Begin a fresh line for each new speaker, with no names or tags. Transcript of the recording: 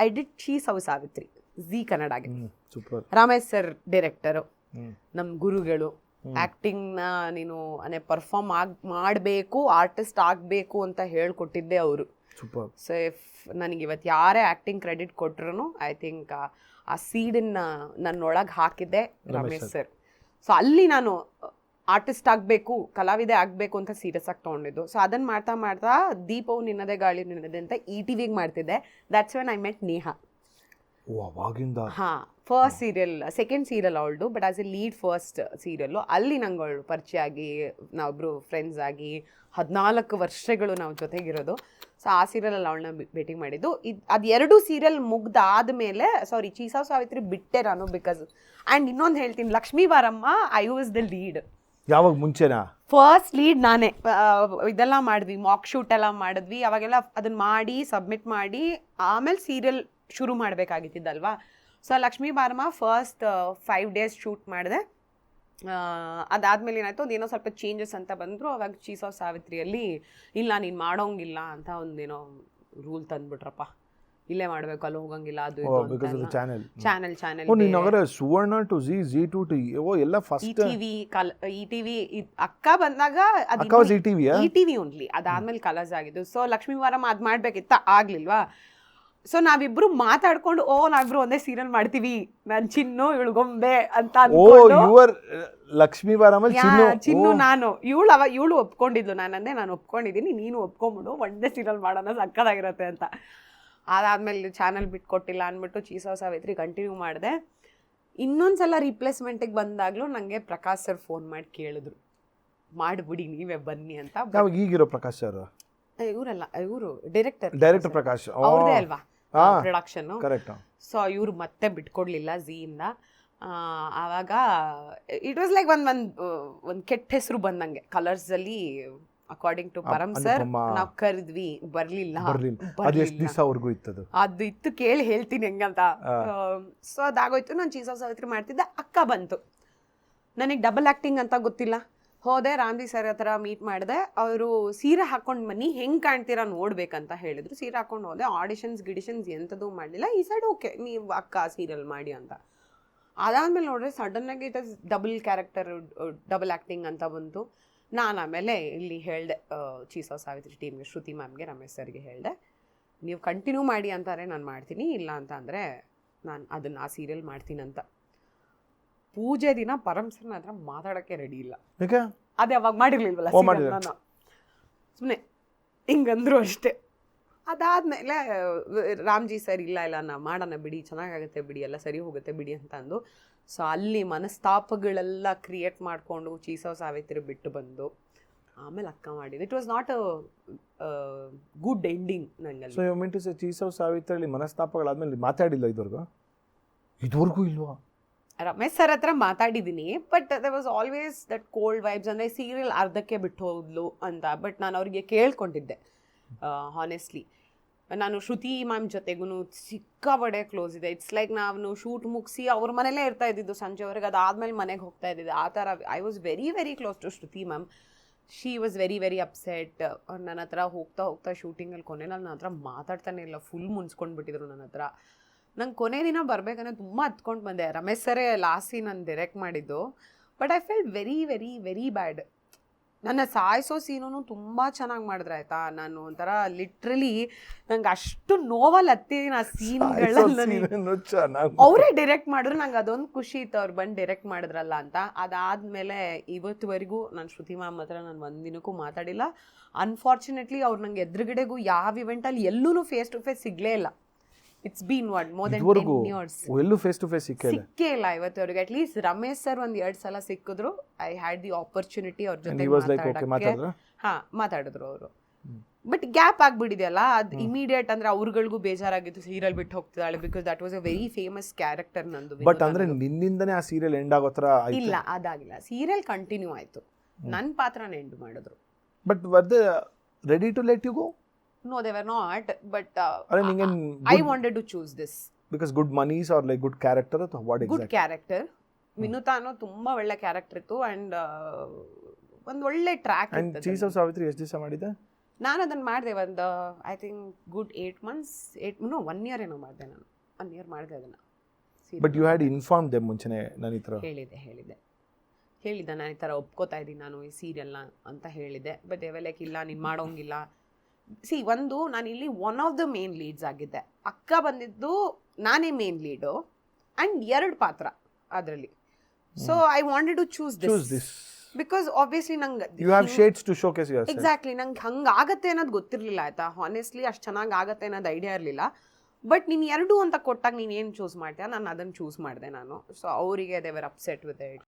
I did Chi Sou Savitri Zee ಕನ್ನಡಗೆ.
Super.
Ramesh sir director, ನಮ್ಮ ಗುರುಗಳು. ಆ್ಯಕ್ಟಿಂಗ್ನ ನೀನು ಪರ್ಫಾರ್ಮ್ ಮಾಡಬೇಕು, ಆರ್ಟಿಸ್ಟ್ ಆಗಬೇಕು ಅಂತ ಹೇಳ್ಕೊಟ್ಟಿದ್ದೆ ಅವರು. ಸೊ ಇಫ್ ನನಗೆ ಇವತ್ತು ಯಾರೇ ಆ್ಯಕ್ಟಿಂಗ್ ಕ್ರೆಡಿಟ್ ಕೊಟ್ರು ಐ ಥಿಂಕ್ ಆ ಸೀಡನ್ನ ನನ್ನೊಳಗೆ ಹಾಕಿದ್ದೆ ರಮೇಶ್ ಸರ್. ಸೊ ಅಲ್ಲಿ ನಾನು ಆರ್ಟಿಸ್ಟ್ ಆಗಬೇಕು, ಕಲಾವಿದೆ ಆಗಬೇಕು ಅಂತ ಸೀರಿಯಸ್ ಆಗಿ ತೊಗೊಂಡಿದ್ದು. ಸೊ ಅದನ್ನು ಮಾಡ್ತಾ ಮಾಡ್ತಾ ದೀಪವು ನಿನ್ನದೇ ಗಾಳಿ ನಿನ್ನದೇ ಅಂತ ETVಗೆ ಮಾಡ್ತಿದ್ದೆ. That's when I met Neha. ಹಾಂ, ಫಸ್ಟ್ ಸೀರಿಯಲ್, ಸೆಕೆಂಡ್ ಸೀರಿಯಲ್ ಅವಳದು, but as A lead first serial. ಅಲ್ಲಿ ನಂಗೆ ಅವಳು ಪರಿಚಯ ಆಗಿ ನಾವಿಬ್ರು ಫ್ರೆಂಡ್ಸ್ ಆಗಿ 14 ವರ್ಷಗಳು ನಾವು ಜೊತೆಗಿರೋದು. ಸೊ ಆ ಸೀರಿಯಲಲ್ಲಿ ಅವಳನ್ನ ಭೇಟಿ ಮಾಡಿದ್ದು. ಅದು 2 ಸೀರಿಯಲ್ ಮುಗ್ದಾದ ಮೇಲೆ ಚೀಸ್ ಹೌಸ್ ಸಾವಿತ್ರಿ ಬಿಟ್ಟೆ ನಾನು. ಬಿಕಾಸ್ ಆ್ಯಂಡ್ ಇನ್ನೊಂದು ಹೇಳ್ತೀನಿ, ಲಕ್ಷ್ಮೀ ಬಾರಮ್ಮ ಐ ವಾಸ್ ದ ಲೀಡ್.
ಯಾವಾಗ ಮುಂಚೆನಾ?
ಫಸ್ಟ್ ಲೀಡ್ ನಾನೇ. ಇದೆಲ್ಲ ಮಾಡಿದ್ವಿ, ಮಾಕ್ ಶೂಟ್ ಎಲ್ಲ ಮಾಡಿದ್ವಿ. ಅವಾಗೆಲ್ಲ ಅದನ್ನ ಮಾಡಿ ಸಬ್ಮಿಟ್ ಮಾಡಿ ಆಮೇಲೆ ಸೀರಿಯಲ್ ಶುರು ಮಾಡಬೇಕಾಗಿತ್ತಿದ್ದಲ್ವಾ. ಸೊ ಲಕ್ಷ್ಮೀ ಬಾರಮ್ಮ ಫಸ್ಟ್ 5 days ಶೂಟ್ ಮಾಡಿದೆ. ಅದಾದ್ಮೇಲೆ ಏನಾಯ್ತು, ಅದೇನೋ ಸ್ವಲ್ಪ ಚೇಂಜಸ್ ಅಂತ ಬಂದರು. ಅವಾಗ ಚೀಸ್ ಹೌಸ್ ಸಾವಿತ್ರಿಯಲ್ಲಿ ಇಲ್ಲ ನೀನು ಮಾಡೋಂಗಿಲ್ಲ ಅಂತ ಒಂದೇನೋ ರೂಲ್ ತಂದ್ಬಿಟ್ರಪ್ಪ, ಇಲ್ಲೇ ಮಾಡಬೇಕು, ಅಲ್ಲಿ ಹೋಗಂಗಿಲ್ಲ, ಅದು
channel Suvarna to Zee to ಎಲ್ಲ ಫಸ್ಟ್
ETV ಅಕ್ಕ ಬಂದಾಗ ETV ಓನ್ಲಿ. ಅದಾದ್ಮೇಲೆ ಕಲರ್ಸ್ ಆಗಿದ್ದು. ಸೊ ಲಕ್ಷ್ಮೀ ವಾರಮ್ಮ ಅದ್ ಮಾಡ್ಬೇಕಿತ್ತ, ಆಗ್ಲಿಲ್ವಾ. ಸೊ ನಾವಿಬ್ರು ಮಾತಾಡ್ಕೊಂಡು ನಾವಿಬ್ರು ಒಂದೇ ಸೀರಿಯಲ್ ಮಾಡ್ತೀವಿ, ನಾನ್ ಚಿನ್ನು ಇವಳು ಗೊಂಬೆ ಅಂತ
ಲಕ್ಷ್ಮೀ ಬಾರಮ್ಮ
ಚಿನ್ನು ನಾನು. ಇವಳು ಒಪ್ಕೊಂಡಿದ್ಲು. ನಾನು ಒಪ್ಕೊಂಡಿದ್ದೀನಿ, ನೀನು ಒಪ್ಕೊಂಬಿಡು, ಒಂದೇ ಸೀರಿಯಲ್ ಮಾಡೋಣ, ಸಕ್ಕದಾಗಿರತ್ತೆ ಅಂತ. ಅದಾದ್ಮೇಲೆ ಚಾನಲ್ ಬಿಟ್ಕೊಟ್ಟಿಲ್ಲ ಅಂದ್ಬಿಟ್ಟು ಚೀಸ್ ಹೌಸ್ ಸಾವಿತ್ರಿ ಕಂಟಿನ್ಯೂ ಮಾಡಿದೆ. ಇನ್ನೊಂದ್ಸಲ ರಿಪ್ಲೇಸ್ಮೆಂಟಿಗೆ ಬಂದಾಗ್ಲೂ ನನಗೆ ಪ್ರಕಾಶ್ ಸರ್ ಫೋನ್ ಮಾಡಿ ಕೇಳಿದ್ರು, ಮಾಡಿಬಿಡಿ ನೀವೇ ಬನ್ನಿ ಅಂತ.
ಈಗಿರೋ ಪ್ರಕಾಶ್ ಸರ್
ಇವರಲ್ಲ, ಇವರು ಡೈರೆಕ್ಟರ್
ಪ್ರಕಾಶ್
ಅವ್ರದೇ ಅಲ್ವಾ ಪ್ರೊಡಕ್ಷನ್.
ಕರೆಕ್ಟ್.
ಸೊ ಇವ್ರು ಮತ್ತೆ ಬಿಟ್ಕೊಡ್ಲಿಲ್ಲ ಝೀಯಿಂದ. ಆವಾಗ ಇಟ್ ವಾಸ್ ಲೈಕ್ ಒಂದು ಕೆಟ್ಟ ಹೆಸರು ಬಂದಂಗೆ ಕಲರ್ಸ್ ಅಲ್ಲಿ. ಅಕಾರ್ಡಿಂಗ್ ಟು ಪರಮ್ ಸರ್ ನಾವು ಕರೆದ್ವಿ, ಬರ್ಲಿಲ್ಲ. ಅದು ಇತ್ತು, ಕೇಳಿ ಹೇಳ್ತೀನಿ ಹೆಂಗಂತ. ಸೊ ಅದಾಗೋಯ್ತು. ನಾನು ಚೀಸ್ ಹೌಸ್ ಸಾವಿತ್ರಿ ಮಾಡ್ತಿದ್ದೆ. ಅಕ್ಕ ಬಂತು, ನನಗೆ ಡಬಲ್ ಆ್ಯಕ್ಟಿಂಗ್ ಅಂತ ಗೊತ್ತಿಲ್ಲ. ಹೋದೆ, ರಾಮ್ಜಿ ಸರ್ ಹತ್ರ ಮೀಟ್ ಮಾಡಿದೆ. ಅವರು ಸೀರೆ ಹಾಕೊಂಡು ಬನ್ನಿ, ಹೆಂಗೆ ಕಾಣ್ತೀರಾ ನೋಡ್ಬೇಕಂತ ಹೇಳಿದ್ರು. ಸೀರೆ ಹಾಕೊಂಡು ಹೋದೆ. ಗಿಡಿಷನ್ಸ್ ಎಂಥದ್ದು ಮಾಡಲಿಲ್ಲ. ಈ ಸೈಡ್ ಓಕೆ, ನೀವು ಅಕ್ಕ ಸೀರಿಯಲ್ ಮಾಡಿ ಅಂತ. ಅದಾದ್ಮೇಲೆ ನೋಡ್ರೆ ಸಡನ್ನಾಗಿ it is double character, double acting ಅಂತ ಬಂತು. ನಾನು ಆಮೇಲೆ ಇಲ್ಲಿ ಹೇಳಿದೆ ಚೀಸ್ ಹೌಸ್ ಸಾವಿತ್ರಿ ಟೀಮ್ಗೆ, ಶ್ರುತಿ ಮ್ಯಾಮ್ಗೆ, ರಮೇಶ್ ಸರ್ಗೆ ಹೇಳಿದೆ, ನೀವು ಕಂಟಿನ್ಯೂ ಮಾಡಿ ಅಂತಾರೆ ನಾನು ಮಾಡ್ತೀನಿ, ಇಲ್ಲ ಅಂತ ಅಂದರೆ ನಾನು ಅದನ್ನು ಆ ಸೀರಿಯಲ್ ಮಾಡ್ತೀನಿ ಅಂತ. ಪೂಜೆ ದಿನ ಪರಮ್ ಸರ್ ಹತ್ರ ಮಾತಾಡೋಕ್ಕೆ ರೆಡಿ ಇಲ್ಲ. ಅದೇ ಅವಾಗ ಮಾಡಿರ್ಲಿಲ್ವಲ್ಲ ನಾನು, ಸುಮ್ಮನೆ ಹಿಂಗಂದ್ರು ಅಷ್ಟೇ. ಅದಾದಮೇಲೆ ರಾಮ್ಜಿ ಸರ್ ಇಲ್ಲ ನಾವು ಮಾಡೋಣ ಬಿಡಿ, ಚೆನ್ನಾಗಾಗುತ್ತೆ ಬಿಡಿ, ಎಲ್ಲ ಸರಿ ಹೋಗುತ್ತೆ ಬಿಡಿ ಅಂತ ಅಂದು. ಸೊ ಅಲ್ಲಿ ಮನಸ್ತಾಪಗಳೆಲ್ಲ ಕ್ರಿಯೇಟ್ ಮಾಡಿಕೊಂಡು ಚೀಸ್ ಹೌಸ್ ಸಾವಿತ್ರಿ ಬಿಟ್ಟು ಬಂದು ಆಮೇಲೆ ಅಕ್ಕ ಮಾಡಿದ್ದು. It was not a good ending ನಂಗೆ.
So you mean to say Chi Sou ಸಾವಿತ್ರಿಯಲ್ಲಿ ಮನಸ್ತಾಪಗಳಾದ್ಮೇಲೆ ಮಾತಾಡಿಲ್ಲ ಇದುವರೆಗೂ ಇಲ್ವಾ?
ರಮೇಶ್ ಸರ್ ಹತ್ರ ಮಾತಾಡಿದ್ದೀನಿ, but there was always that cold vibes. ಅಂದರೆ ಸೀರಿಯಲ್ ಅರ್ಧಕ್ಕೆ ಬಿಟ್ಟು ಹೋದ್ಲು ಅಂತ. ಬಟ್ ನಾನು ಅವ್ರಿಗೆ ಕೇಳ್ಕೊಂಡಿದ್ದೆ ಹಾನೆಸ್ಟ್ಲಿ. ನಾನು ಶ್ರುತಿ ಮ್ಯಾಮ್ ಜೊತೆಗೂ ಸಿಕ್ಕಾಪಡೆ ಕ್ಲೋಸ್ ಇದೆ. ಇಟ್ಸ್ ಲೈಕ್ ನಾವು ಶೂಟ್ ಮುಗಿಸಿ ಅವ್ರ ಮನೇಲೇ ಇರ್ತಾ ಇದ್ದಿದ್ದು ಸಂಜೆವರೆಗೆ. ಅದಾದ್ಮೇಲೆ ಮನೆಗೆ ಹೋಗ್ತಾ ಇದ್ದಿದ್ದು ಆ ಥರ. I was very very close to Shruti ma'am. She was very very upset. ನನ್ನ ಹತ್ರ ಹೋಗ್ತಾ ಶೂಟಿಂಗಲ್ಲಿ ಕೊನೆಯಲ್ಲಿ ನನ್ನ ಹತ್ರ ಮಾತಾಡ್ತಾನೆ ಇಲ್ಲ, ಫುಲ್ ಮುನ್ಸ್ಕೊಂಡ್ಬಿಟ್ಟಿದ್ರು ನನ್ನ ಹತ್ರ. ನಂಗೆ ಕೊನೆ ದಿನ ಬರಬೇಕಂದ್ರೆ ತುಂಬ ಹತ್ಕೊಂಡು ಬಂದೆ. ರಮೇಶ್ ಸರೇ ಲಾಸ್ಟ್ ಸೀನ್ ನಾನು ಡೈರೆಕ್ಟ್ ಮಾಡಿದ್ದು. But I felt very very very bad. ನನ್ನ ಸಾಯಿಸೋ ಸೀನೂ ತುಂಬ ಚೆನ್ನಾಗಿ ಮಾಡಿದ್ರೆ ಆಯಿತಾ. ನಾನು ಒಂಥರ ಲಿಟ್ರಲಿ ನಂಗೆ ಅಷ್ಟು ನೋವಲ್ಲಿ ಹತ್ತಿದ್ದೀನಿ ಆ ಸೀನ್ಗಳಲ್ಲಿ. ಅವರೇ ಡೈರೆಕ್ಟ್ ಮಾಡಿದ್ರು, ನಂಗೆ ಅದೊಂದು ಖುಷಿ ಇತ್ತು ಅವ್ರು ಬಂದು ಡೈರೆಕ್ಟ್ ಮಾಡಿದ್ರಲ್ಲ ಅಂತ. ಅದಾದಮೇಲೆ ಇವತ್ತುವರೆಗೂ ನಾನು ಶ್ರುತಿ ಮ್ಯಾಮ್ ಹತ್ರ ನಾನು ಒಂದಿನಕ್ಕೂ ಮಾತಾಡಿಲ್ಲ. ಅನ್ಫಾರ್ಚುನೇಟ್ಲಿ ಅವ್ರು ನಂಗೆ ಎದುರುಗಡೆಗೂ ಯಾವ ಇವೆಂಟಲ್ಲಿ ಎಲ್ಲೂ ಫೇಸ್ ಟು ಫೇಸ್ ಸಿಗಲೇ ಇಲ್ಲ. It's been more than 10 years.
ಎಲ್ಲೂ ಫೇಸ್ ಟು ಫೇಸ್
ಸಿಕ್ಕೇ ಇಲ್ಲ ಇವತ್ತವರೆಗೆ. ಅಟ್ಲೀಸ್ಟ್ ರಮೇಶ್ ಸರ್ 2 ಸಲ ಸಿಕ್ಕಿದ್ರು. ಐ ಹ್ಯಾಡ್ ದಿ ಆಪರ್ಚುನಿಟಿ ಅವ್ರ ಜೊತೆ ಮಾತಾಡಿದ್ರು ಅವರು. ಬಟ್ ಗ್ಯಾಪ್ ಆಗ್ಬಿಟ್ಟಿದೆಯಲ್ಲ, ಅದು ಇಮಿಡಿಯೇಟ್. ಅಂದ್ರೆ ಅವ್ರಗಳಿಗೂ ಬೇಜಾರಾಗಿತ್ತು, ಸೀರಿಯಲ್ ಬಿಟ್ಟು ಹೋಗ್ತಿದ್ದಾಳೆ, because that was a very famous character ನಂದು.
ಬಟ್ ಅಂದ್ರೆ ನಿನ್ನಿಂದನೇ ಆ ಸೀರಿಯಲ್ ಎಂಡ್ ಆಗೋ ಥರ
ಇಲ್ಲ, ಅದಾಗಿಲ್ಲ. ಸೀರಿಯಲ್ ಕಂಟಿನ್ಯೂ ಆಯ್ತು, ನನ್ನ ಪಾತ್ರನ ಎಂಡ್ ಮಾಡಿದ್ರು.
But were they ready to let you go?
No, they were not, but I wanted to choose this.
Because good monies or like good character or what exactly?
Good character. ವಿನುತಾನು ತುಂಬಾ ಒಳ್ಳೆ character ಇತ್ತು, and ಒಂದು ಒಳ್ಳೆ track ಇತ್ತು.
Cheese Sou Savitri ಎಷ್ಟು ದಿವಸ ಮಾಡಿದೆ?
ನಾನು ಅದನ್ನು ಮಾಡಿದೆ ಒಂದು I think good 8 months 1 year ಏನೋ ಮಾಡಿದೆ ನಾನು 1 year ಮಾಡಿದೆ ಅದನ್ನು.
But you had inform them ಮುಂಚೆನೆ ನಾನು ಈ ಥರ
ಹೇಳಿದ್ದೆ ನಾನು ಈ ಥರ ಒಪ್ಕೋತಾ ಇದ್ದೀನಿ ನಾನು ಈ ಸೀರಿಯಲ್ನ ಅಂತ ಹೇಳಿದ್ದೆ. ಬಟ್ ದೇವಲೇಕ್ ಇಲ್ಲ ನೀನು ಮಾಡೋಂಗಿಲ್ಲ. ನಾನು ಇಲ್ಲಿ one of the main leads ಆಗಿದ್ದೆ. ಅಕ್ಕ ಬಂದಿದ್ದು ನಾನೇ ಮೇನ್ ಲೀಡು ಆ್ಯಂಡ್ 2 ಪಾತ್ರ ಅದರಲ್ಲಿ. So I wanted to choose this because obviously ನಂಗೆ
you have shades to showcase yourself.
Exactly ನಂಗೆ ಹಂಗಾಗತ್ತೆ ಅನ್ನೋದು ಗೊತ್ತಿರಲಿಲ್ಲ ಆಯ್ತಾ. ಹಾನೆಸ್ಟ್ಲಿ ಅಷ್ಟು ಚೆನ್ನಾಗಿ ಆಗತ್ತೆ ಅನ್ನೋದು ಐಡಿಯಾ ಇರಲಿಲ್ಲ. ಬಟ್ ನೀನು 2 ಅಂತ ಕೊಟ್ಟಾಗ ನೀನು ಏನು ಚೂಸ್ ಮಾಡ್ತೀಯ, ನಾನು ಅದನ್ನು ಚೂಸ್ ಮಾಡಿದೆ ನಾನು. ಸೊ ಅವರಿಗೆ they were upset with it.